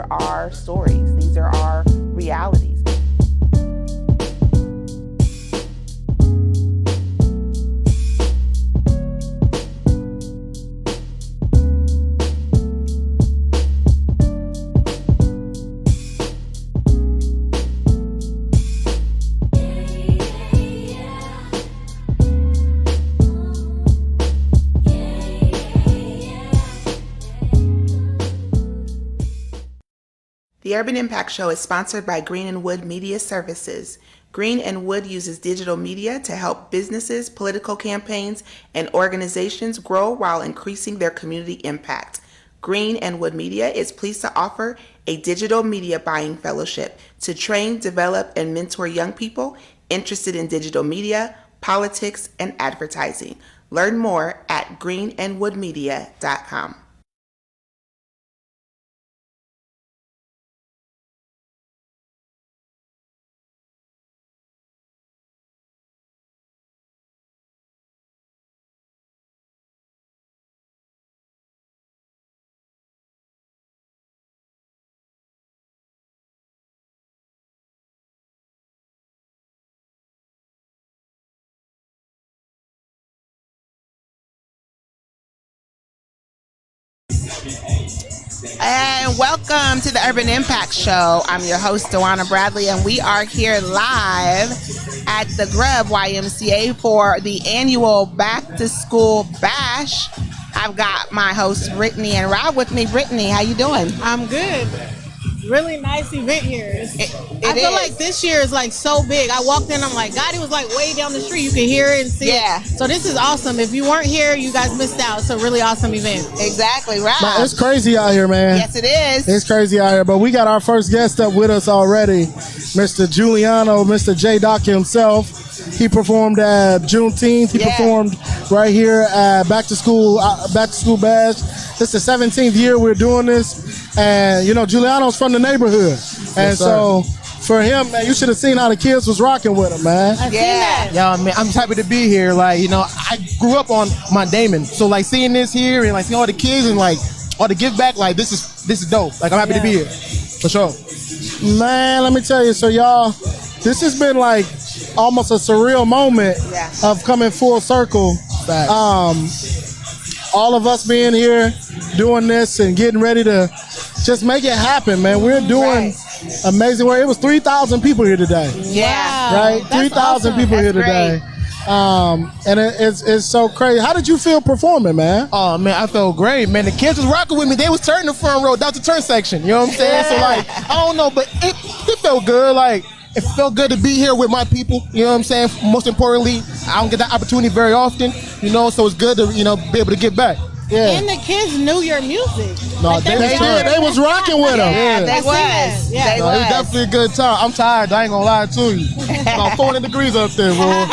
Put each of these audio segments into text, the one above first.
are our stories. These are our realities. The Urban Impact Show is sponsored by Green and Wood Media Services. Green and Wood uses digital media to help businesses, political campaigns, and organizations grow while increasing their community impact. Green and Wood Media is pleased to offer a digital media buying fellowship to train, develop, and mentor young people interested in digital media, politics, and advertising. Learn more at greenandwoodmedia.com. And welcome to the Urban Impact Show. I'm your host, Dawana Bradley, and we are here live at the Grub YMCA for the annual Back to School Bash. I've got my hosts, Brittany and Rob, with me. Brittany, how you doing? I'm good. Really nice event here. I feel is. like this year is like so big. I walked in, I'm like, God, it was like way down the street. You could hear it and see it. So this is awesome. If you weren't here, you guys missed out. It's a really awesome event. Exactly, Rob. Man, it's crazy out here, man. Yes, it is. It's crazy out here, but we got our first guest up with us already, Mr. Giuliano, Mr. J. Doc himself. He performed at Juneteenth. He performed right here at Back to School Bash. This is the 17th year we're doing this, and you know Giuliano's from the neighborhood, and so for him, man, you should have seen how the kids was rocking with him, man. I've seen that. Yo, man, I'm just happy to be here. Like, you know, I grew up on Mount Damon, so like seeing this here and like seeing all the kids and like all the give back, like this is dope. Like I'm happy to be here, for sure. Man, let me tell you, so y'all, this has been like almost a surreal moment of coming full circle. All of us being here, doing this and getting ready to just make it happen, man. We're doing amazing work. It was 3,000 people here today. Yeah. Right? 3,000 people here today. And it's so crazy. How did you feel performing, man? Oh man, I felt great, man. The kids was rocking with me. They was turning the front row down to turn section. You know what I'm saying? So like, I don't know, but it felt good. Like, it felt good to be here with my people. You know what I'm saying? Most importantly, I don't get that opportunity very often. You know, so it's good to be able to give back. Yeah. And the kids knew your music. No, Like, they was rocking with them. Yeah, they I seen that. was. Yeah. They No, it was was. definitely a good time. I'm tired. I ain't gonna lie to you. About 400 degrees up there, bro.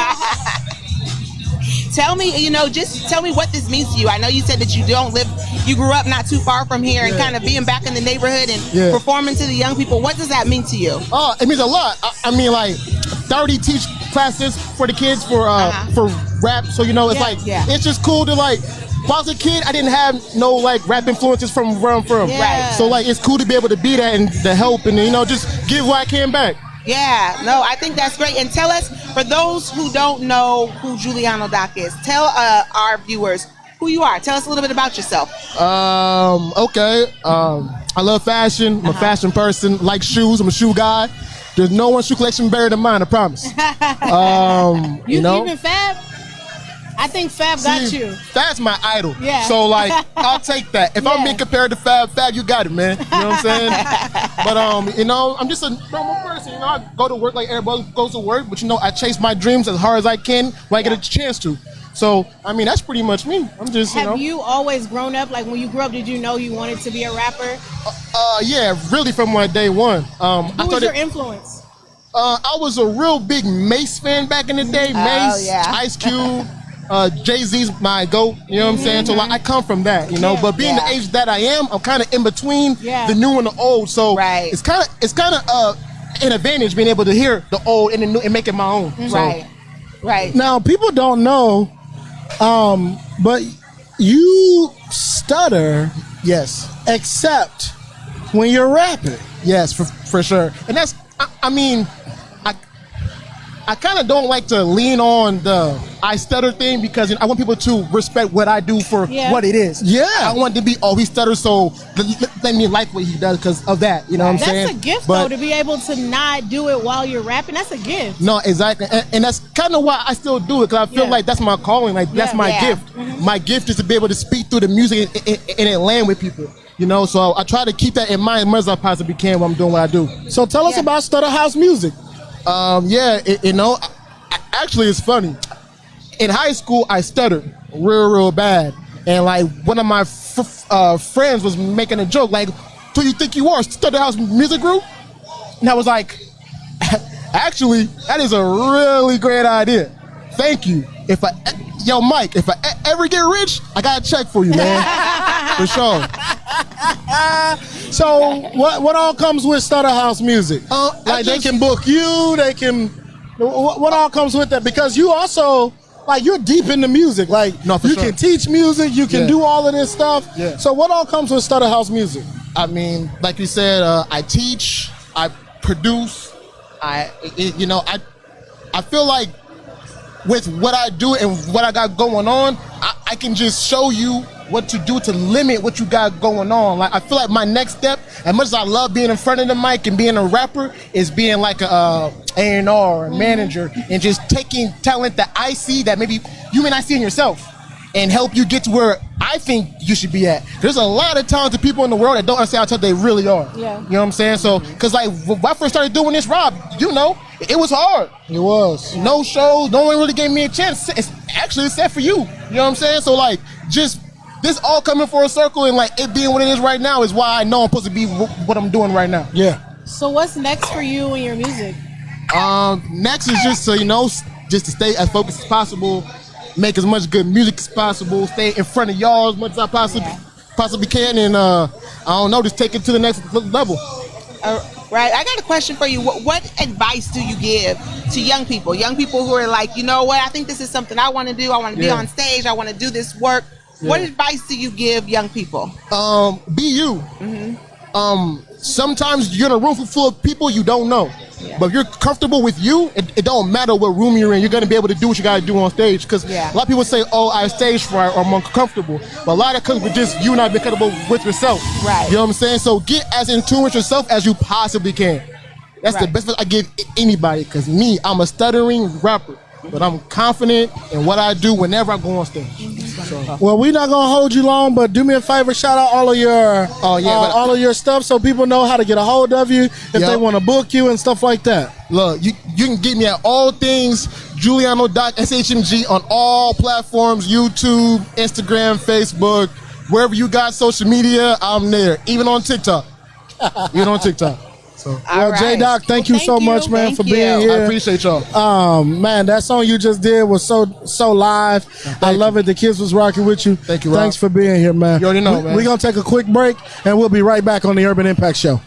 Tell me, just tell me what this means to you. I know you said that you grew up not too far from here and kind of being back in the neighborhood and performing to the young people. What does that mean to you? Oh, it means a lot. I mean, like 30 teach classes for the kids for rap. So, it's it's just cool to like, if I was a kid, I didn't have no like rap influences from where I'm from. Yeah. Right. So like, it's cool to be able to be that and to help and just give what I can back. Yeah, no, I think that's great. And tell us, for those who don't know who Giuliano Doc is, tell our viewers who you are. Tell us a little bit about yourself. Okay. I love fashion. I'm a fashion person. Like shoes. I'm a shoe guy. There's no one shoe collection better than mine, I promise. You even Fab? I think Fab got you. That's my idol. Yeah. So like, I'll take that. If I'm being compared to Fab, you got it, man. You know what I'm saying? But I'm just a normal person. I go to work like everybody goes to work, but I chase my dreams as hard as I can when I get a chance to. So I mean, that's pretty much me. I'm just Have you always grown up, like when you grew up, did you know you wanted to be a rapper? Yeah, really from day one. Who was your influence? I was a real big Mace fan back in the day. Mace, Ice Cube. Jay-Z's my GOAT, you know what I'm saying? So like, I come from that, but being the age that I am, I'm kind of in between the new and the old. So it's kind of an advantage being able to hear the old and the new and make it my own. Right. Now, people don't know, but you stutter, Yes. except when you're rapping. Yes, for sure. And that's, I mean, I kind of don't like to lean on the I stutter thing because I want people to respect what I do for what it is. Yeah. I want to be, he stutters, so let me like what he does because of that. You know what I'm saying? That's a gift, though, to be able to not do it while you're rapping. That's a gift. No, exactly. And that's kind of why I still do it because I feel like that's my calling. Like, that's my gift. Mm-hmm. My gift is to be able to speak through the music and it land with people. You know, so I try to keep that in mind as much as I possibly can when I'm doing what I do. So tell us about Stutter House music. Actually, it's funny. In high school, I stuttered real bad. And, like, one of my friends was making a joke, like, who you think you are, Stutter House Music Group? And I was like, actually, that is a really great idea. Thank you. Mike, if I ever get rich, I got a check for you, man. For sure. So what all comes with Stutter House music? They can book you, they can... What all comes with that? Because you also, like, you're deep into music. Like, you can teach music, you can do all of this stuff. Yeah. So what all comes with Stutter House music? I mean, like you said, I teach, I produce, I feel like with what I do and what I got going on, I can just show you what to do to limit what you got going on. Like, I feel like my next step, as much as I love being in front of the mic and being a rapper, is being like a A&R, a manager, and just taking talent that I see that maybe you may not see in yourself and help you get to where I think you should be at. There's a lot of talented people in the world that don't understand how talented they really are. Yeah. You know what I'm saying? So, because like when I first started doing this, Rob, you know, it was hard. It was. No shows, no one really gave me a chance. It's actually set for you. You know what I'm saying? So, like, just this all coming for a circle and like it being what it is right now is why I know I'm supposed to be what I'm doing right now. Yeah. So what's next for you and your music? Next is just to stay as focused as possible, make as much good music as possible, stay in front of y'all as much as I possibly can, and I don't know, just take it to the next level. Right. I got a question for you. What advice do you give to young people who are like, you know what, I think this is something I want to do. I want to be on stage. I want to do this work. Yeah. What advice do you give young people? Be you. Mm-hmm. Sometimes you're in a room full of people you don't know. Yeah. But if you're comfortable with you, it don't matter what room you're in. You're going to be able to do what you got to do on stage. Because a lot of people say, oh, I stage fright or I'm uncomfortable. But a lot of it comes with just you not being comfortable with yourself. Right. You know what I'm saying? So get as in tune with yourself as you possibly can. That's the best I give anybody. Because me, I'm a stuttering rapper. But I'm confident in what I do whenever I go on stage. So. Well, we're not gonna hold you long, but do me a favor, shout out all of your all of your stuff so people know how to get a hold of you if they want to book you and stuff like that. Look, you can get me at all things Giuliano.shmg on all platforms: YouTube, Instagram, Facebook, wherever you got social media, I'm there. Even on TikTok. So. Well, J-Doc, thank you so much, man, for being here. I appreciate y'all. Man, that song you just did was so live. I love it. The kids was rocking with you. Thank you, Rob. Thanks for being here, man. You already know, man. We're going to take a quick break, and we'll be right back on the Urban Impact Show.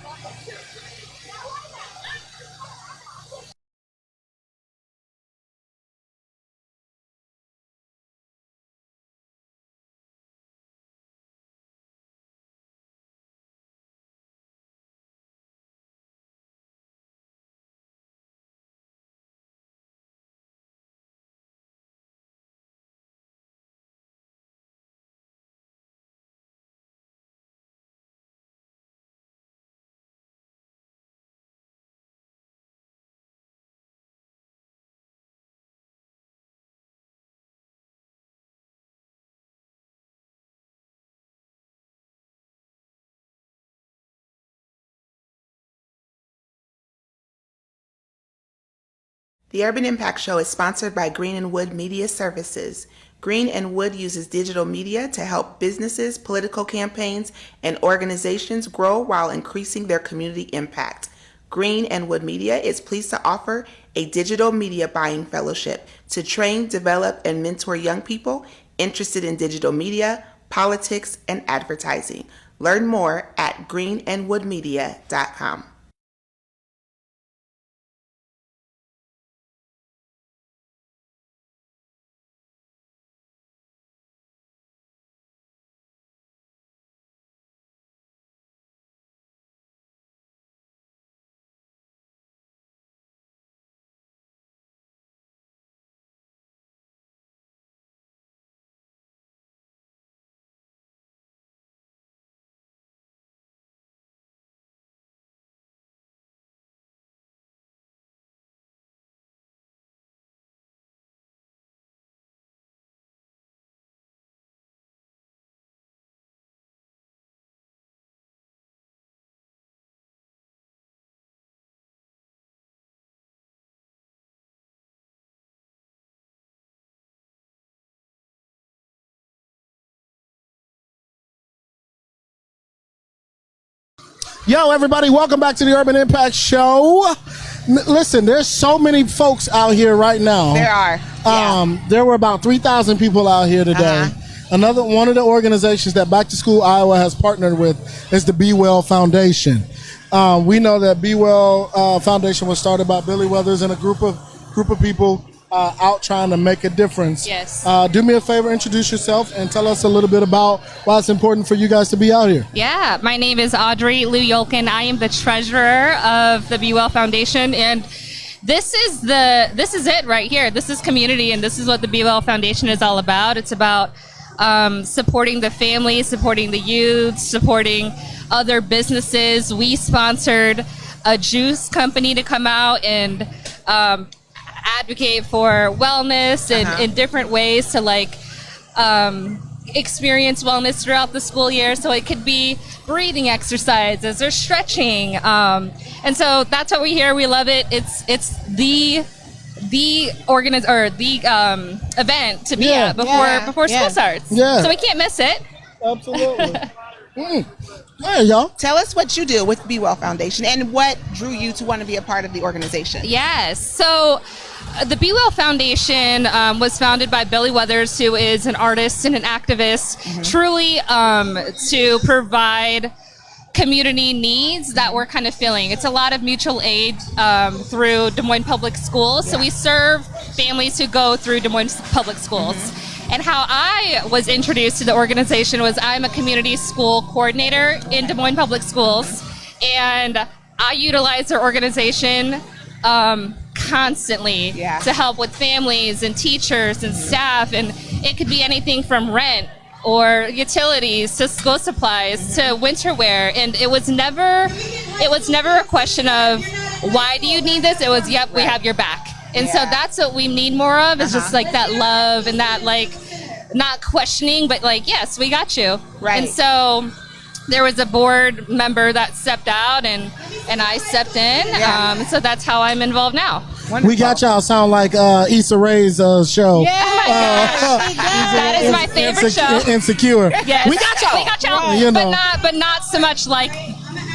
The Urban Impact Show is sponsored by Green and Wood Media Services. Green and Wood uses digital media to help businesses, political campaigns, and organizations grow while increasing their community impact. Green and Wood Media is pleased to offer a digital media buying fellowship to train, develop, and mentor young people interested in digital media, politics, and advertising. Learn more at greenandwoodmedia.com. Yo, everybody, welcome back to the Urban Impact Show. Listen, there's so many folks out here right now. There are. Yeah. There were about 3,000 people out here today. Another one of the organizations that Back to School Iowa has partnered with is the Be Well Foundation. We know that Be Well Foundation was started by Billy Weathers and a group of people out trying to make a difference. Yes. Do me a favor, introduce yourself and tell us a little bit about why it's important for you guys to be out here. Yeah, my name is Audrey Lou Yolkin. I am the treasurer of the Be Well Foundation, and this is it right here. This is community, and this is what the Be Well Foundation is all about. It's about supporting the families, supporting the youth, supporting other businesses. We sponsored a juice company to come out and advocate for wellness and in different ways to experience wellness throughout the school year. So it could be breathing exercises or stretching, and so that's what we hear. We love it. It's the event to be at before school starts. Yeah. So we can't miss it. Absolutely. Hey, y'all. Tell us what you do with Be Well Foundation and what drew you to want to be a part of the organization. Yes. So the Be Well Foundation was founded by Billy Weathers, who is an artist and an activist, truly to provide community needs that we're kind of filling. It's a lot of mutual aid through Des Moines Public Schools. So we serve families who go through Des Moines Public Schools. And how I was introduced to the organization was I'm a community school coordinator in Des Moines Public Schools, and I utilize their organization constantly to help with families and teachers and staff, and it could be anything from rent or utilities to school supplies to winter wear. And it was never a question of why do you need this? It was, yep, we have your back. And so that's what we need more of, is just like that love and that not questioning, but yes, we got you. Right. And so there was a board member that stepped out and I stepped in. So that's how I'm involved now. Wonderful. We got y'all sound like Issa Rae's show. Yeah. Oh my gosh. That is my favorite show. Insecure. Yes. We got y'all. We got y'all. Right. You know. But not so much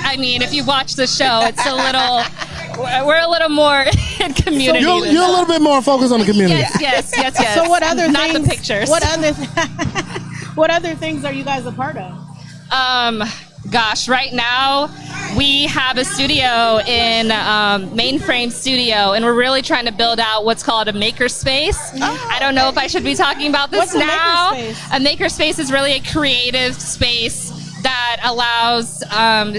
if you watch the show, it's a little, we're a little more in community. You're a little bit more focused on the community. Yes. So what other not things? the pictures. What other things are you guys a part of? Gosh, right now we have a studio in Mainframe Studio, and we're really trying to build out what's called a makerspace. I don't know if I should be talking about this What's now. a A makerspace is really a creative space that allows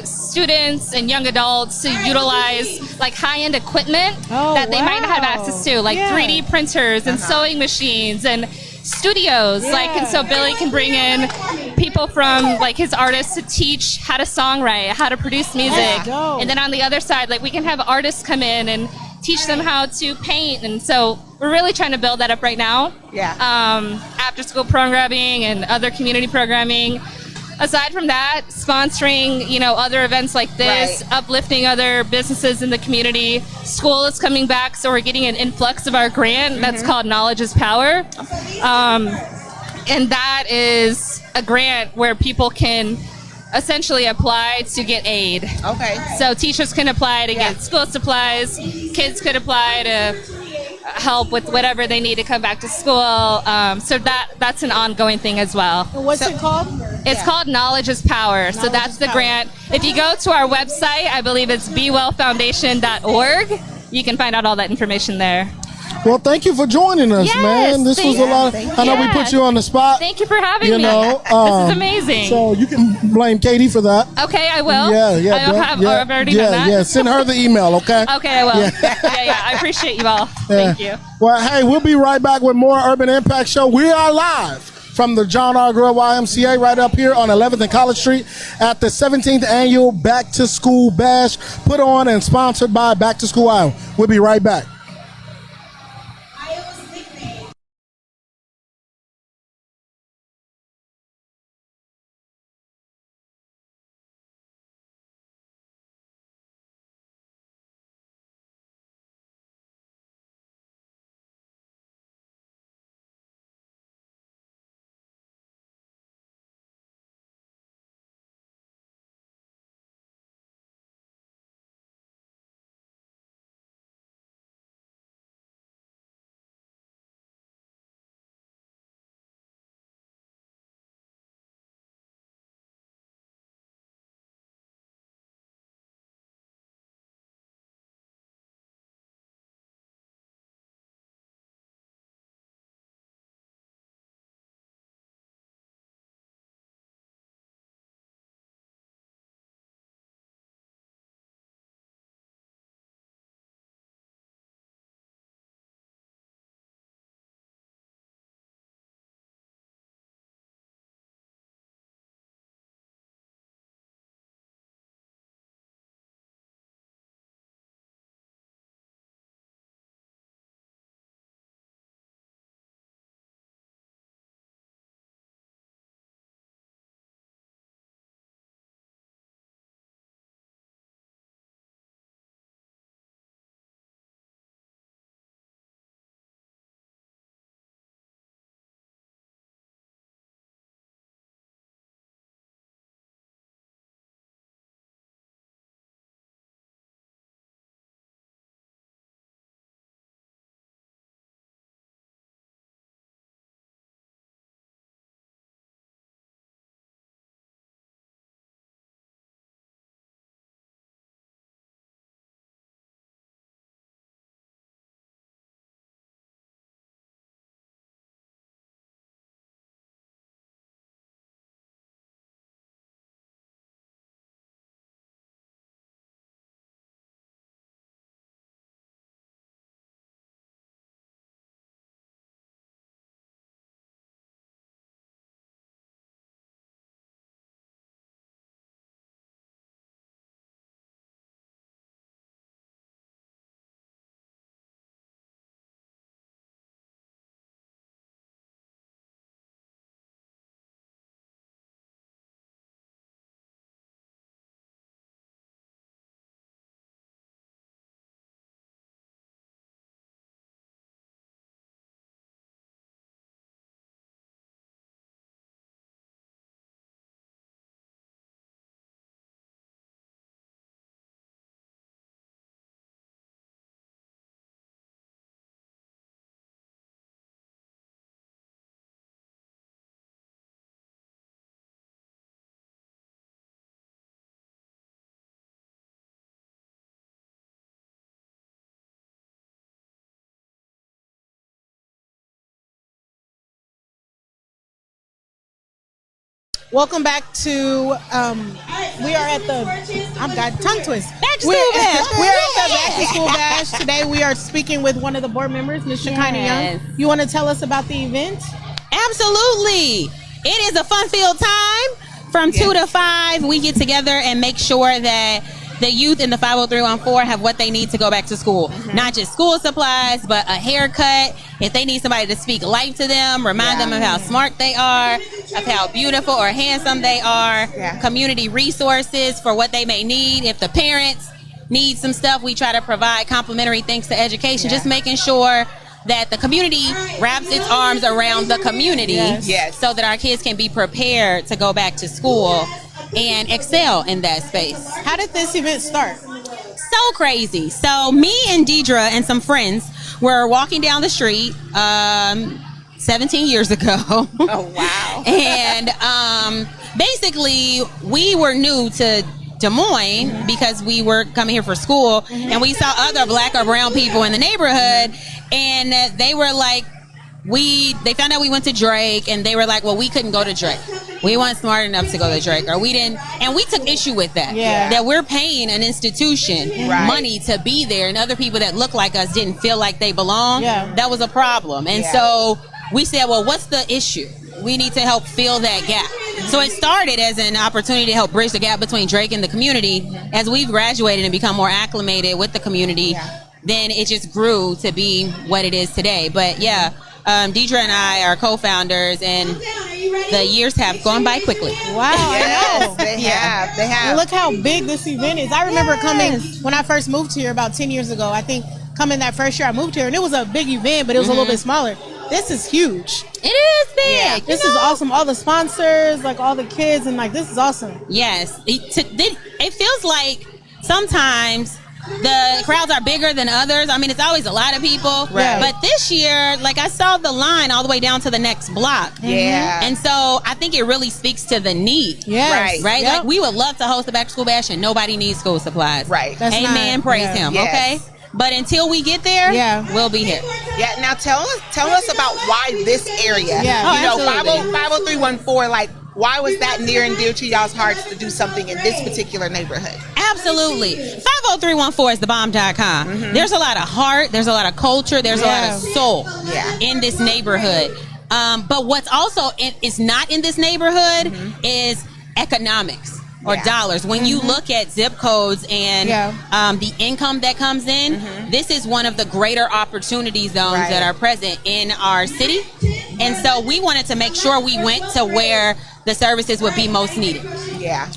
students and young adults to utilize high-end equipment that they might not have access to, 3D printers and sewing machines and studios. And so Billy can bring in people from his artists to teach how to songwrite, how to produce music. And then on the other side, we can have artists come in and teach them how to paint. And so we're really trying to build that up right now. After school programming and other community programming. Aside from that, sponsoring, other events like this, uplifting other businesses in the community. School is coming back, so we're getting an influx of our grant that's called Knowledge is Power. And that is a grant where people can essentially apply to get aid. Okay. So teachers can apply to get school supplies, kids could apply to help with whatever they need to come back to school. So that's an ongoing thing as well. What's it called? It's called Knowledge is Power. So that's the grant. If you go to our website, I believe it's bewellfoundation.org, you can find out all that information there. Well, thank you for joining us, man. This was a lot. I know we put you on the spot. Thank you for having me. This is amazing. So you can blame Katie for that. Okay, I will. Yeah. I've already done that. Yeah, send her the email, okay? Okay, I will. Yeah. I appreciate you all. Thank you. Well, hey, we'll be right back with more Urban Impact Show. We are live from the John R. Grill YMCA right up here on 11th and College Street at the 17th Annual Back to School Bash, put on and sponsored by Back to School Iowa. We'll be right back. Welcome back to, we are at the, I've got tongue twist. Back to school bash. We're at the back to school bash. Today we are speaking with one of the board members, Ms. Shekinah Young. You want to tell us about the event? Absolutely. It is a fun-filled time. From 2 to 5, we get together and make sure that the youth in the 50314 have what they need to go back to school. Not just school supplies, but a haircut. If they need somebody to speak life to them, remind them of how smart they are, of how beautiful or handsome they are, community resources for what they may need. If the parents need some stuff, we try to provide complimentary things to education, just making sure that the community wraps its arms around the community so that our kids can be prepared to go back to school and excel in that space. How did this event start? So crazy. So me and Deidre and some friends were walking down the street 17 years ago. Oh, wow. And basically, we were new to Des Moines because we were coming here for school, and we saw other black or brown people in the neighborhood, and they were like, they found out we went to Drake, and they were like, well, we couldn't go to Drake. We weren't smart enough to go to Drake, or we didn't, and we took issue with that. That we're paying an institution money to be there, and other people that look like us didn't feel like they belong. That was a problem. And so we said, well, what's the issue? We need to help fill that gap. So it started as an opportunity to help bridge the gap between Drake and the community. As we've graduated and become more acclimated with the community, then it just grew to be what it is today. But Deidre and I are co-founders, and the years have gone by quickly. Wow, I know. They have. They have. And look how big this event is. I remember coming when I first moved here about 10 years ago. I think coming that first year I moved here, and it was a big event, but it was a little bit smaller. This is huge. It is big. This is awesome. All the sponsors, like all the kids, and like this is awesome. Yes. It feels like sometimes the crowds are bigger than others. I mean, it's always a lot of people. Right. But this year, like, I saw the line all the way down to the next block. Yeah. And so I think it really speaks to the need. Yes. Right? Yep. Like, we would love to host a back to school bash and nobody needs school supplies. Right. That's Amen. not- Praise yeah. him. Yes. Okay? But until we get there, we'll be here. Yeah, now tell us about why this area. Yeah. You know, absolutely. 50314, like, why was that near and dear to y'all's hearts to do something in this particular neighborhood? Absolutely. 50314 is thebomb.com. There's a lot of heart, there's a lot of culture, there's a lot of soul in this neighborhood. But what's also is not in this neighborhood is economics or dollars. When you look at zip codes and the income that comes in, this is one of the greater opportunity zones that are present in our city. And so we wanted to make sure we went to where the services would be most needed. Yeah.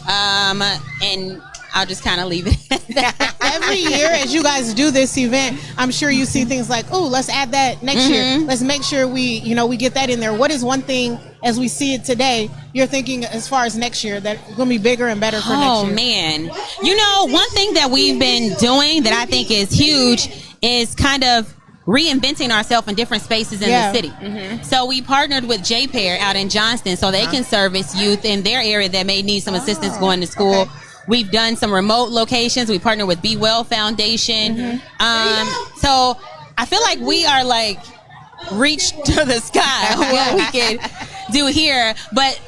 And I'll just kind of leave it at that. Every year as you guys do this event, I'm sure you see things like, oh, let's add that next year. Let's make sure we get that in there. What is one thing as we see it today you're thinking as far as next year that's going to be bigger and better for next year? Oh, man. You know, one thing that we've been doing that I think is huge is kind of reinventing ourselves in different spaces in the city. So we partnered with JPair out in Johnston so they can service youth in their area that may need some assistance going to school. We've done some remote locations. We partnered with Be Well Foundation. So I feel like we are like reach to the sky on what we can do here. But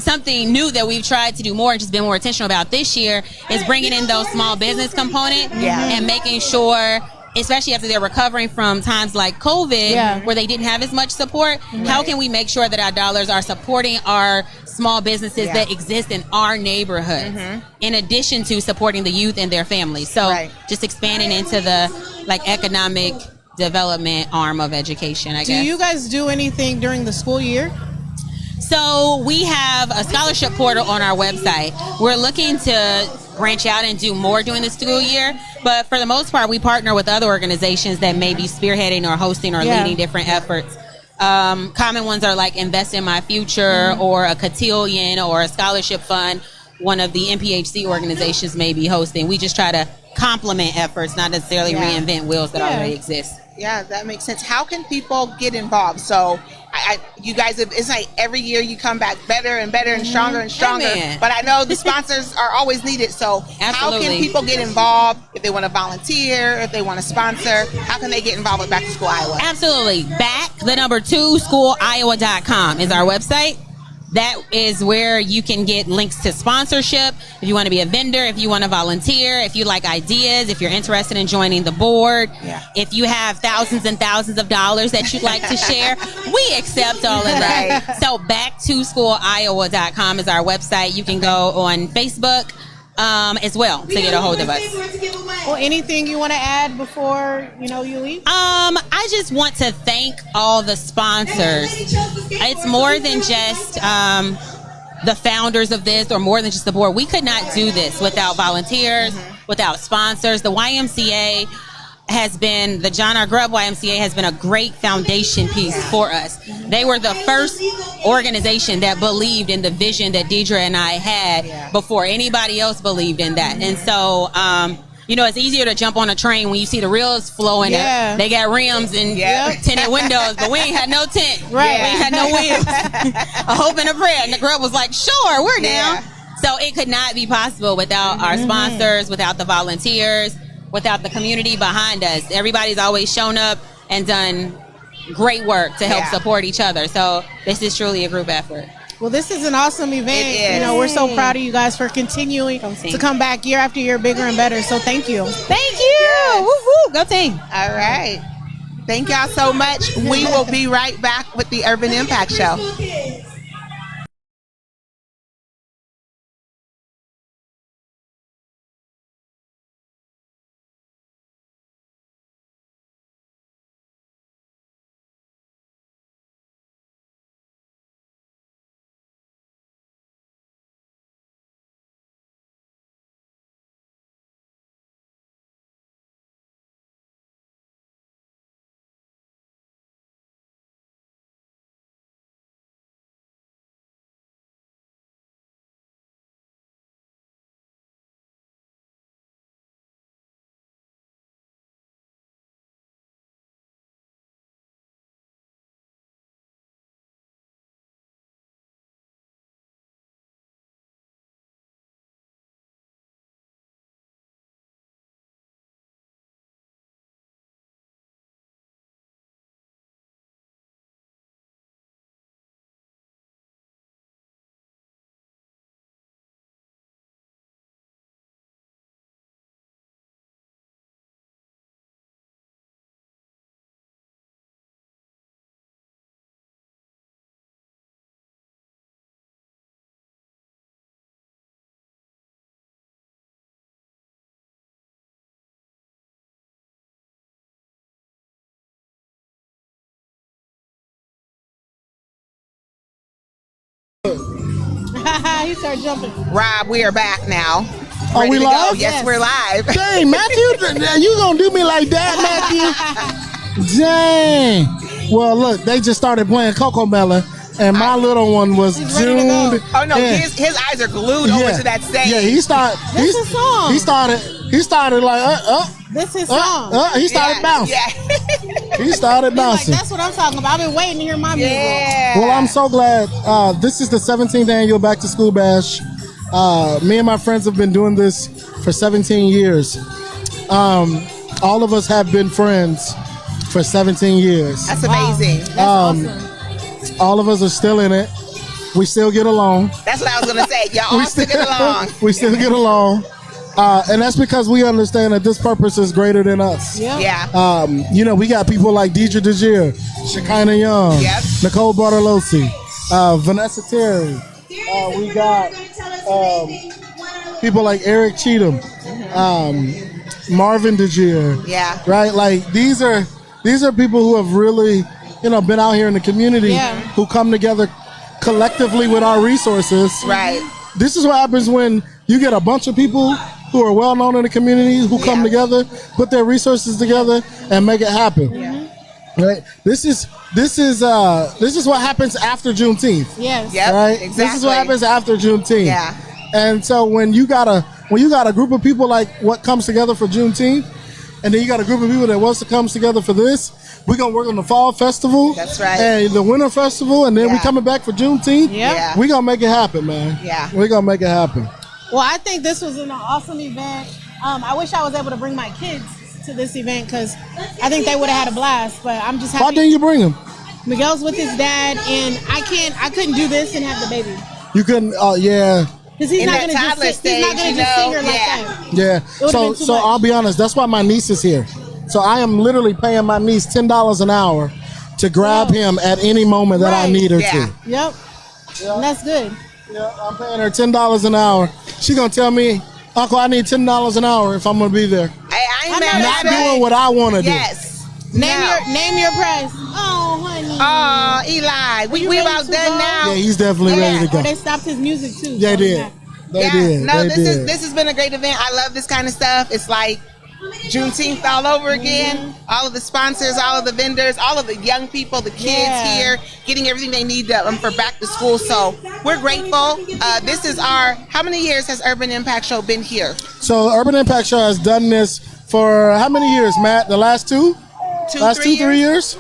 something new that we've tried to do more and just been more intentional about this year is bringing in those small business component and making sure, especially after they're recovering from times like COVID where they didn't have as much support, how can we make sure that our dollars are supporting our small businesses that exist in our neighborhoods in addition to supporting the youth and their families? So just expanding into the like economic development arm of education, I guess. Do you guys do anything during the school year? So we have a scholarship portal on our website. We're looking to branch out and do more during the school year, but for the most part, we partner with other organizations that may be spearheading or hosting or leading different efforts. Common ones are like Invest in My Future or a cotillion or a scholarship fund. One of the MPHC organizations may be hosting. We just try to complement efforts, not necessarily reinvent wheels that already exist. Yeah, that makes sense. How can people get involved? So, you guys, it's like every year you come back better and better and stronger and stronger. Amen. But I know the sponsors are always needed. So, how can people get involved if they want to volunteer, if they want to sponsor? How can they get involved with Back to School Iowa? Absolutely. Back, the number 2, schooliowa.com is our website. that is where you can get links to sponsorship. If you want to be a vendor, if you want to volunteer, if you like ideas, if you're interested in joining the board, if you have thousands and thousands of dollars that you'd like to share, we accept all of that. So backtoschooliowa.com is our website. You can go on Facebook as well to get a hold of us. Well, anything you want to add before you leave? I just want to thank all the sponsors. It's more than just the founders of this, or more than just the board. We could not do this without volunteers, without sponsors. The YMCA has been, the John R. Grubb YMCA has been a great foundation piece for us. They were the first organization that believed in the vision that Deidre and I had before anybody else believed in that. And so, it's easier to jump on a train when you see the reels flowing. They got rims and tinted windows, but we ain't had no tent. Right. We ain't had no wheels. A hope and a prayer. And the Grubb was like, sure, we're down. So it could not be possible without our sponsors, without the volunteers, without the community behind us. Everybody's always shown up and done great work to help support each other. So this is truly a group effort. Well, this is an awesome event. We're so proud of you guys for continuing to come back year after year, bigger and better. So thank you. Thank you. Yes. Woo-hoo. Go team. All right. Thank y'all so much. We will be right back with the Urban Impact Show. He started jumping. Rob, we are back now. Are Ready we to live? go? Yes, we're live. Dang, Matthew, you gonna do me like that, Matthew? Dang. Well, look, they just started playing Coco Melon, and my little one was tuned. Oh no, his eyes are glued over to that stage. Yeah, he started. This is song. He started like This is song. He started bouncing. Yeah. He started bouncing. That's what I'm talking about. I've been waiting to hear my music. Well, I'm so glad. This is the 17th annual Back to School Bash. Me and my friends have been doing this for 17 years. All of us have been friends for 17 years. That's amazing. That's awesome. All of us are still in it. We still get along. That's what I was going to say. Y'all all still get along. We still get along. And that's because we understand that this purpose is greater than us. Yeah. We got people like Deidre DeGier, Shekinah Young, Nicole Bartolozzi, Vanessa Terry. We got people like Eric Cheatham, Marvin DeGier. Yeah. Right? Like these are people who have really, been out here in the community who come together collectively with our resources. Right. This is what happens when you get a bunch of people who are well known in the community who come together, put their resources together, and make it happen. Yeah. Right. This is what happens after Juneteenth. Yes. Yep, right. Exactly. This is what happens after Juneteenth. Yeah. And so when you got a group of people like what comes together for Juneteenth, and then you got a group of people that wants to come together for this, we're gonna work on the fall festival. That's right. And the winter festival, and then we coming back for Juneteenth. Yeah. We're gonna make it happen, man. Yeah. We're gonna make it happen. Well, I think this was an awesome event. I wish I was able to bring my kids to this event because I think they would have had a blast. But I'm just happy. Why didn't you bring them? Miguel's with his dad, and I couldn't do this and have the baby. You couldn't, yeah. Because he's In not that going to just toddler sit, he's not stage, going to you just sing know, her like yeah. that. Yeah. would've So been too so much. I'll be honest. That's why my niece is here. So I am literally paying my niece $10 an hour to grab him at any moment that I Right. need her Yeah. to. Yep. And that's good. Yeah, I'm paying her $10 an hour. She gonna tell me, Uncle, I need $10 an hour if I'm gonna be there. Hey, I ain't I'm mad not at Doing it. what I want to do. Yes. Name your price. Oh, honey. Oh, Eli, we ready about to done go? now. Yeah, he's definitely ready to Or go. they stopped his music too. They so did. yeah. They did. No, They did. this has been a great event. I love this kind of stuff. It's like Juneteenth all over again. All of the sponsors, all of the vendors, all of the young people, the kids here, getting everything they need for back to school. So we're grateful. This is how many years has Urban Impact Show been here? So Urban Impact Show has done this for how many years, Matt? The last two? Last 3 years?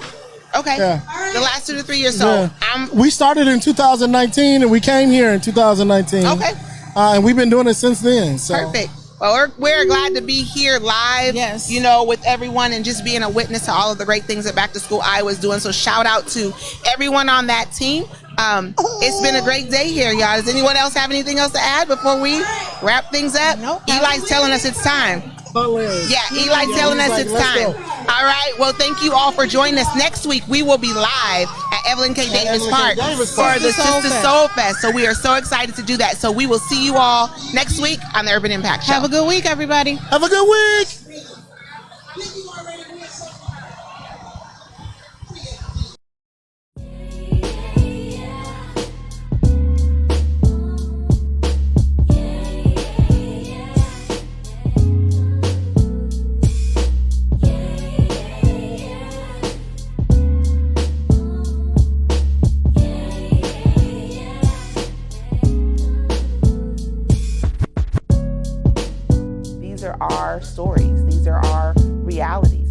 Okay. Yeah. The last 2 to 3 years. So we started in 2019 and we came here in 2019. Okay. And we've been doing it since then. So. Perfect. Well, we're glad to be here live, Yes. with everyone and just being a witness to all of the great things that Back to School Iowa is doing. So shout out to everyone on that team. It's been a great day here, y'all. Does anyone else have anything else to add before we wrap things up? Nope. Eli's telling us it's time. Yeah, Eli's telling us it's time. All right. Well, thank you all for joining us. Next week, we will be live at Evelyn K. Davis Park for the Sister Soul Fest. So we are so excited to do that. So we will see you all next week on the Urban Impact Show. Have a good week, everybody. Have a good week. These are our stories. These are our realities.